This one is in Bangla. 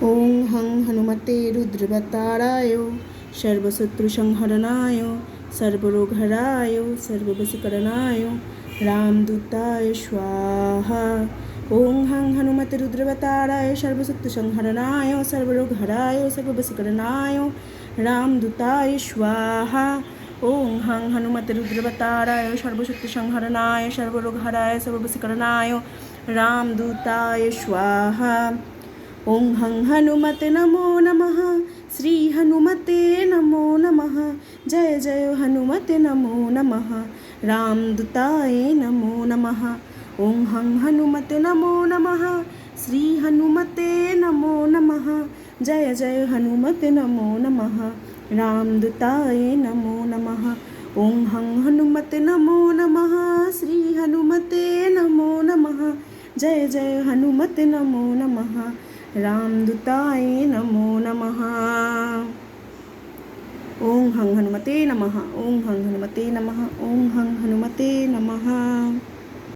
ওং হং হনুমতে রুদ্রবতারায় সর্বশত্রুসংহরণায় সর্বরোগহরায় সর্ববশীকরণায় রামদূতায় স্বাহা। ওং হং হনুমতে রুদ্রবতারায় সর্বশত্রুসংহরণায় সর্বরোগহরায় সর্ববশীকরণায় রামদূতায় স্বাহা। ওং হং হনুমতে রুদ্রবতারায় সর্বশত্রুসংহরণায় সর্বরোগহরায় সর্ববশীকরণায় রামদূতায় স্বাহা। ওং হং হনুমতে নমো নমঃ। শ্রী হনুমতে নমো নমঃ। জয় জয় হনুমতে নমো নমঃ। রামদূতায় নমো নমঃ। ওং হং হনুমতে নমো নমঃ। শ্রী হনুমতে নমো নমঃ। জয় জয় হনুমতে নমো নমঃ। রামদূতায় নমো নমঃ। ওং হং হনুমতে নমো নমঃ। শ্রী হনুমতে নমো নমঃ। জয় জয় হনুমতে নমো নমঃ। রামদূতায় নমো নমঃ। ওং হং হনুমতে নমঃ। ওং হং হনুমতে নমঃ। ওং হং হনুমতে নমঃ।